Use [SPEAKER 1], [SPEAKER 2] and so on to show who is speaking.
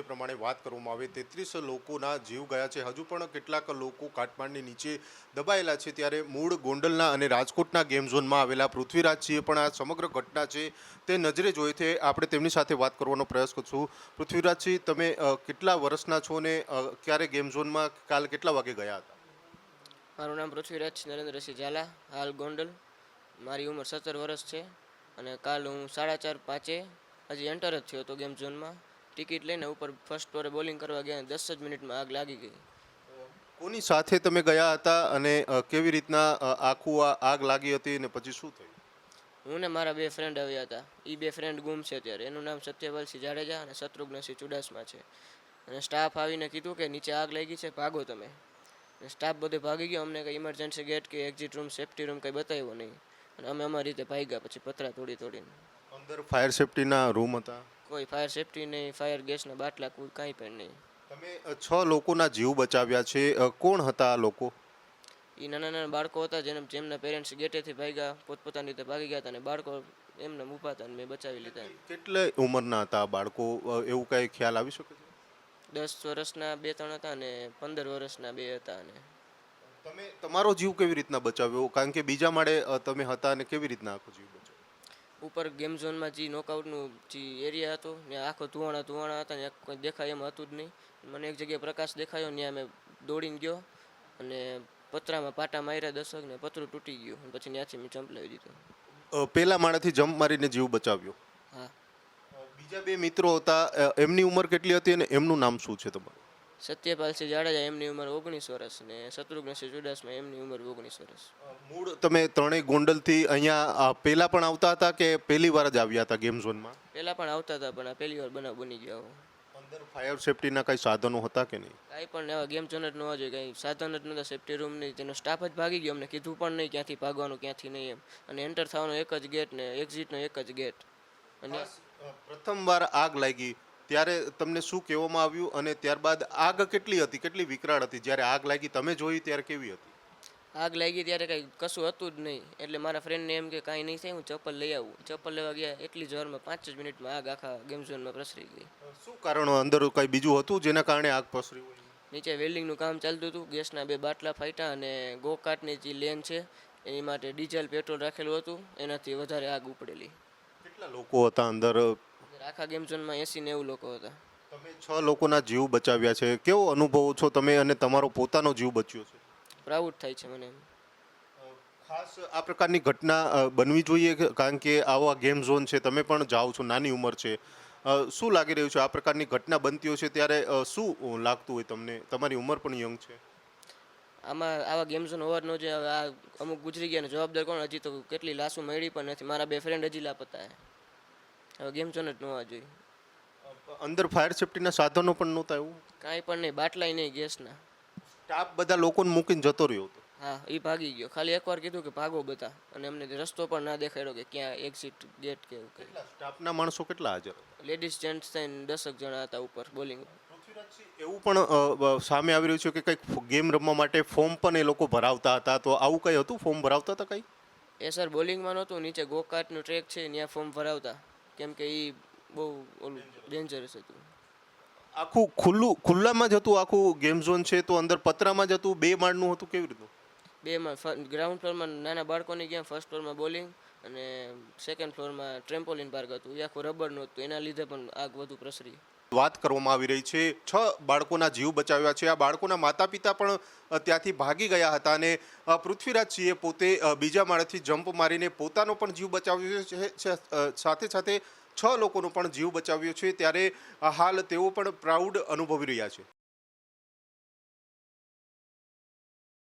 [SPEAKER 1] પ્રમાણે વાત કરવામાં આવે 33 લોકોના જીવ ગયા છે, હજુ પણ કેટલાક લોકો કાટમાળની નીચે દબાયેલા છે। ત્યારે મૂળ ગોંડલના અને રાજકોટના ગેમ ઝોનમાં આવેલા પૃથ્વીરાજસિંહે પણ આ સમગ્ર ઘટના છે તે નજરે જોઈ છે। આપણે તેમની સાથે વાત કરવાનો પ્રયાસ કરશું। પૃથ્વીરાજસિંહ, તમે કેટલા વર્ષના છો ને ક્યારે ગેમ ઝોનમાં કાલ કેટલા વાગે ગયા હતા?
[SPEAKER 2] મારું નામ પૃથ્વીરાજ નરેન્દ્રસિંહ ઝાલા, હાલ ગોંડલ। મારી ઉંમર 17 વર્ષ છે અને કાલ હું 4:30-5 હજી એન્ટર જ થયો હતો ગેમ ઝોનમાં। ટિકિટ લઈને ઉપર ફર્સ્ટ ફ્લોરે બોલિંગ કરવા ગયા, 10 જ મિનિટમાં આગ લાગી ગઈ।
[SPEAKER 1] કોની સાથે તમે ગયા હતા અને કેવી રીતના આખું આગ લાગી હતી અને પછી શું થયું?
[SPEAKER 2] હું ને મારા બે ફ્રેન્ડ આવ્યા હતા। એ બે ફ્રેન્ડ ગુમ છે અત્યારે। એનું નામ સત્યપાલસિંહ જાડેજા અને શત્રુઘ્નસિંહ ચુડાસમા છે। અને સ્ટાફ આવીને કીધું કે નીચે આગ લાગી છે, ભાગો તમે। સ્ટાફ બધે ભાગી ગયો, અમને કંઈ ઇમરજન્સી ગેટ કે એક્ઝિટ રૂમ, સેફ્ટી રૂમ કંઈ બતાવ્યો નહીં અને અમે અમારી રીતે ભાગ્યા પછી પતરા તોડીને।
[SPEAKER 1] અંદર ફાયર સેફટીના રૂમ હતા?
[SPEAKER 2] કોઈ ફાયર સેફ્ટી નહીં, ફાયર ગેસના બાટલા કોઈ કાંઈ પણ નહીં।
[SPEAKER 1] તમે 6 લોકોના જીવ બચાવ્યા છે, કોણ હતા આ લોકો?
[SPEAKER 2] એ નાના નાના બાળકો હતા જેમના પેરેન્ટ્સ ગેટેથી ભાગ્યા, પોતપોતાની રીતે ભાગી ગયા હતા અને બાળકો એમને ઊભા હતા અને મેં બચાવી લીધા।
[SPEAKER 1] કેટલા ઉંમરના હતા આ બાળકો, એવું કઈ ખ્યાલ આવી શકે છે?
[SPEAKER 2] 10 વર્ષના 2-3 હતા અને 15 વર્ષના 2 હતા। અને
[SPEAKER 1] તમે તમારો જીવ કેવી રીતના બચાવ્યો, કારણ કે બીજા માળે તમે હતા અને કેવી રીતના આખો જીવ બચાવ્યો?
[SPEAKER 2] ઉપર ગેમ ઝોનમાં જે નોકઆઉટનું જે એરિયા હતો ત્યાં આખો ધુવાણા હતા, ત્યાં કોઈ દેખાય એમ હતું જ નહીં। મને એક જગ્યાએ પ્રકાશ દેખાયો, ત્યાં મેં દોડીને ગયો અને પતરામાં પાટા માર્યા 10 ને પતરું તૂટી ગયું અને પછી ત્યાંથી મેં જમ્પ લાવી દીધો।
[SPEAKER 1] પેલા માળેથી જમ્પ મારીને જીવ બચાવ્યો?
[SPEAKER 2] હા।
[SPEAKER 1] બીજા બે મિત્રો હતા, એમની ઉંમર કેટલી હતી અને એમનું નામ શું છે તમારું?
[SPEAKER 2] સત્યપાલસિંહ જાડેજા, એમની ઉંમર 19 વર્ષ ને શત્રુઘ્નસિંહ ચુડાસમા, એમની ઉંમર 19 વર્ષ।
[SPEAKER 1] મૂળ તમે ત્રણેય ગોંડલથી અહીંયા પહેલા પણ આવતા હતા કે પહેલી વાર જ આવ્યા હતા ગેમ ઝોનમાં?
[SPEAKER 2] પહેલા પણ આવતા હતા પણ આ પહેલી વાર બનાવ બની ગયો।
[SPEAKER 1] અંદર ફાયર સેફટીના કઈ સાધનો હતા કે નહીં?
[SPEAKER 2] કાંઈ પણ એવા ગેમ ઝોન જ ન હોવા જોઈએ, કંઈ સાધન જ નહોતા, સેફ્ટી રૂમ નહીં, તેનો સ્ટાફ જ ભાગી ગયો, અમને કીધું પણ નહીં ક્યાંથી ભાગવાનું ક્યાંથી નહીં એમ। અને એન્ટર થવાનો એક જ ગેટ ને એક્ઝિટનો એક જ ગેટ। અને
[SPEAKER 1] પ્રથમવાર આગ લાગી ત્યારે તમને શું કહેવામાં આવ્યું અને ત્યારબાદ આગ કેટલી હતી, કેટલી વિકરાળ હતી? જ્યારે આગ લાગી તમે જોઈ ત્યારે કેવી હતી?
[SPEAKER 2] આગ લાગી ત્યારે કંઈ કશું હતું જ નહીં, એટલે મારા ફ્રેન્ડને એમ કે કાંઈ નહીં થાય, હું ચપ્પલ લઈ આવું। ચપ્પલ લેવા ગયા, એટલી જોરમાં 5 જ મિનિટમાં આગ આખા ગેમ ઝોનમાં પ્રસરી ગઈ।
[SPEAKER 1] શું કારણ, અંદર કઈ બીજું હતું જેના કારણે આગ પ્રસરી હોય?
[SPEAKER 2] નીચે વેલ્ડિંગનું કામ ચાલતું હતું, ગેસના 2 બાટલા ફાટ્યા અને ગોકાર્ટની જે લેન છે એની માટે ડીઝલ પેટ્રોલ રાખેલું હતું, એનાથી વધારે આગ ઉપડેલી।
[SPEAKER 1] કેટલા લોકો હતા અંદર?
[SPEAKER 2] આખા ગેમ ઝોનમાં 80-90 લોકો હતા।
[SPEAKER 1] તમે 6 લોકોના જીવ બચાવ્યા છે, કેવો અનુભવ છો તમે અને તમારો પોતાનો જીવ બચ્યો છે?
[SPEAKER 2] પ્રાઉડ થાય છે મને।
[SPEAKER 1] ખાસ આ પ્રકારની ઘટના બનવી જોઈએ, કારણ કે આવા ગેમ ઝોન છે, તમે પણ જાઓ છો, નાની ઉંમર છે, શું લાગી રહ્યું છે આ પ્રકારની ઘટના બનતી હોય છે ત્યારે શું લાગતું હોય તમને? તમારી ઉંમર પણ યંગ છે।
[SPEAKER 2] આમાં આવા ગેમ ઝોન હોવા જ ન જોઈએ। આ અમુક ગુજરી ગયા ને જવાબદાર કોણ? હજી તો કેટલી લાશો મળી પણ નથી, મારા બે ફ્રેન્ડ હજી લાપતા છે। હવે ગેમ ઝોન જ ન હોવા જોઈએ।
[SPEAKER 1] અંદર ફાયર સેફટીના સાધનો પણ નહોતા એવું?
[SPEAKER 2] કાંઈ પણ નહીં, બાટલાય નહીં ગેસના।
[SPEAKER 1] સ્ટાફ બધા લોકોને મૂકીને જતો રહ્યો હતો?
[SPEAKER 2] હા, એ ભાગી ગયો। ખાલી એકવાર કીધું કે ભાગો બધા, અને અમને રસ્તો પણ ના દેખાડ્યો કે ક્યાં એક્ઝિટ ગેટ કે એવું કંઈ।
[SPEAKER 1] સ્ટાફના માણસો કેટલા હાજર હતા?
[SPEAKER 2] લેડીઝ જેન્ટ્સ થઈને 10 જણા હતા ઉપર બોલિંગ।
[SPEAKER 1] એવું પણ સામે આવી રહ્યું છે કે કંઈક ગેમ રમવા માટે ફોર્મ પણ એ લોકો ભરાવતા હતા, તો આવું કંઈ હતું? ફોર્મ ભરાવતા હતા કંઈ?
[SPEAKER 2] એ સર બોલિંગમાં નહોતું, નીચે ગોકાર્ટનું ટ્રેક છે ત્યાં ફોર્મ ભરાવતા, કેમ કે એ બહુ ઓલું ડેન્જરસ હતું।
[SPEAKER 1] આખું ખુલ્લામાં જ હતું આખું ગેમ ઝોન છે, તો અંદર પતરામાં જ હતું? 2 માળનું હતું? કેવી રીતનું?
[SPEAKER 2] 2માં ગ્રાઉન્ડ ફ્લોરમાં નાના બાળકોની ગેમ, ફર્સ્ટ ફ્લોરમાં બોલિંગ અને સેકન્ડ ફ્લોરમાં ટ્રેમ્પોલિન પાર્ક હતું, એ આખું રબરનું હતું, એના લીધે પણ આગ વધુ પ્રસરી।
[SPEAKER 1] વાત કરવામાં આવી રહી છે, 6 બાળકોના જીવ બચાવ્યા છે। આ બાળકોના માતા પિતા પણ ત્યાંથી ભાગી ગયા હતા અને પૃથ્વીરાજસિંહે પોતે બીજા માળેથી જમ્પ મારીને પોતાનો પણ જીવ બચાવ્યો છે, સાથે સાથે 6 લોકોનો પણ જીવ બચાવ્યો છે। ત્યારે હાલ તેઓ પણ પ્રાઉડ અનુભવી રહ્યા છે।